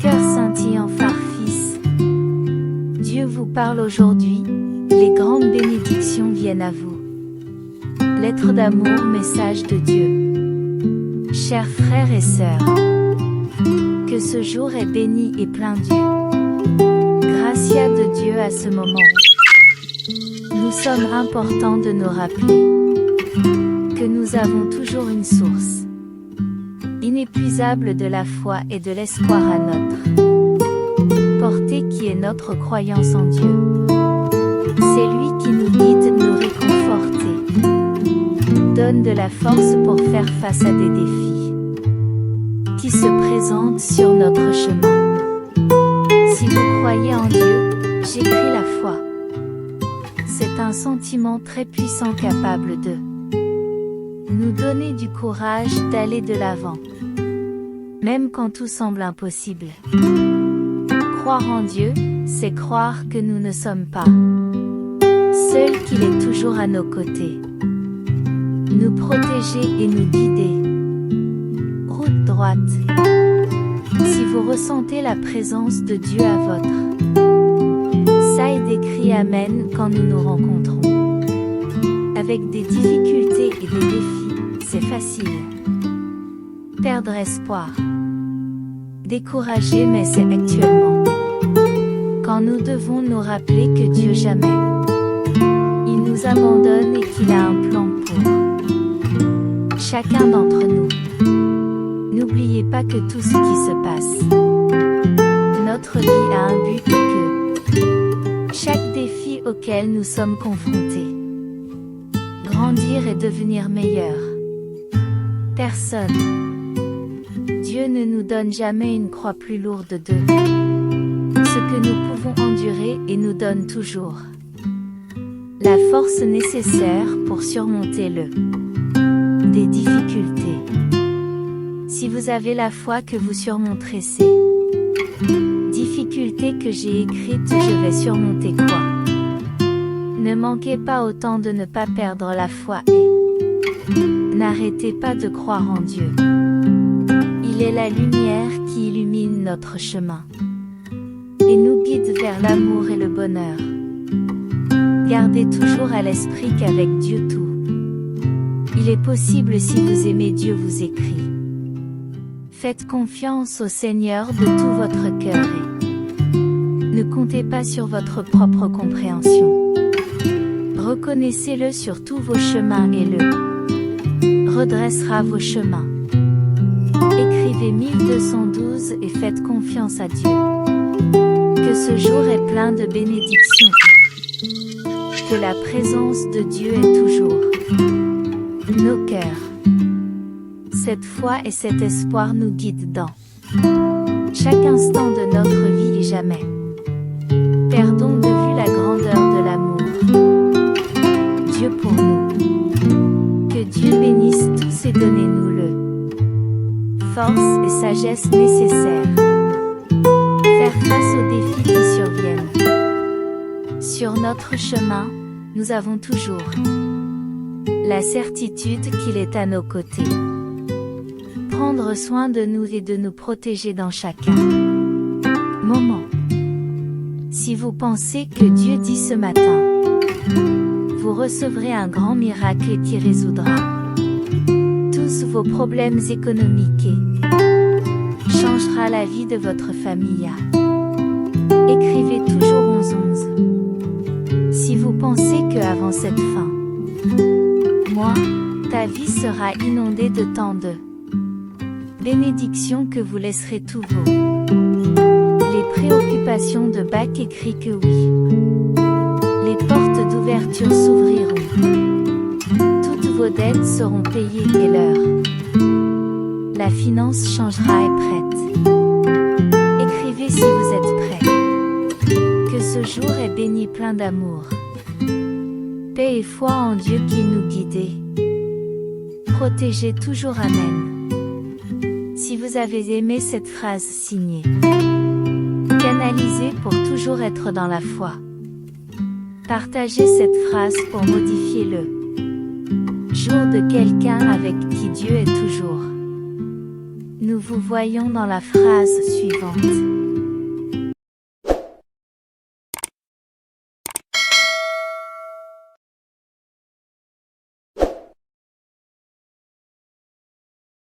cœur scintillant phare fils. Dieu vous parle aujourd'hui, les grandes bénédictions viennent à vous. Lettre d'amour, message de Dieu. Chers frères et sœurs, que ce jour est béni et plein d'yeux. Gracia de Dieu à ce moment où nous sommes importants de nous rappeler que nous avons toujours une source inépuisable de la foi et de l'espoir à notre portée qui est notre croyance en Dieu. C'est lui qui nous guide, nous réconforte et donne de la force pour faire face à des défis qui se présentent sur notre chemin. Si vous croyez en Dieu, j'écris la foi. C'est un sentiment très puissant capable de nous donner du courage d'aller de l'avant, même quand tout semble impossible. Croire en Dieu, c'est croire que nous ne sommes pas seuls, qu'il est toujours à nos côtés, nous protéger et nous guider. Route droite. Si vous ressentez la présence de Dieu à votre side, écrit Amen quand nous nous rencontrons. Avec des difficultés et des défis, c'est facile perdre espoir, décourager, mais c'est actuellement quand nous devons nous rappeler que Dieu jamais il nous abandonne et qu'il a un plan pour chacun d'entre nous. N'oubliez pas que tout ce qui se passe, notre vie a un but et que chaque défi auquel nous sommes confrontés, grandir et devenir meilleur. Personne, Dieu ne nous donne jamais une croix plus lourde de ce que nous pouvons endurer et nous donne toujours la force nécessaire pour surmonter des difficultés. Si vous avez la foi que vous surmonterez ces difficultés que j'ai écrites, je vais surmonter quoi? Ne manquez pas autant de ne pas perdre la foi et n'arrêtez pas de croire en Dieu. Il est la lumière qui illumine notre chemin et nous guide vers l'amour et le bonheur. Gardez toujours à l'esprit qu'avec Dieu tout il est possible. Si vous aimez Dieu, vous écrit. Faites confiance au Seigneur de tout votre cœur et ne comptez pas sur votre propre compréhension. Reconnaissez-le sur tous vos chemins et le redressera vos chemins. Écrivez 1212 et faites confiance à Dieu. Que ce jour est plein de bénédictions. Que la présence de Dieu est toujours nos cœurs. Cette foi et cet espoir nous guident dans chaque instant de notre vie et jamais perdons de vue la grandeur de l'amour Dieu pour nous. Que Dieu bénisse tous et donnez-nous le force et sagesse nécessaires faire face aux défis qui surviennent. Sur notre chemin, nous avons toujours la certitude qu'il est à nos côtés. Prendre soin de nous et de nous protéger dans chacun moment. Si vous pensez que Dieu dit ce matin, vous recevrez un grand miracle qui résoudra tous vos problèmes économiques et changera la vie de votre famille. Écrivez toujours 1111. Si vous pensez que avant cette fin, ta vie sera inondée de tant de bénédictions que vous laisserez tous les préoccupations de bac, écrit que oui. Les portes d'ouverture s'ouvriront. Toutes vos dettes seront payées et la finance changera et prête. Écrivez si vous êtes prêts. Que ce jour est béni, plein d'amour, paix et foi en Dieu qui nous guide. Protégez toujours. Amen. Si vous avez aimé cette phrase signée Canalisez pour toujours être dans la foi, partagez cette phrase pour modifier le jour de quelqu'un avec qui Dieu est toujours. Nous vous voyons dans la phrase suivante.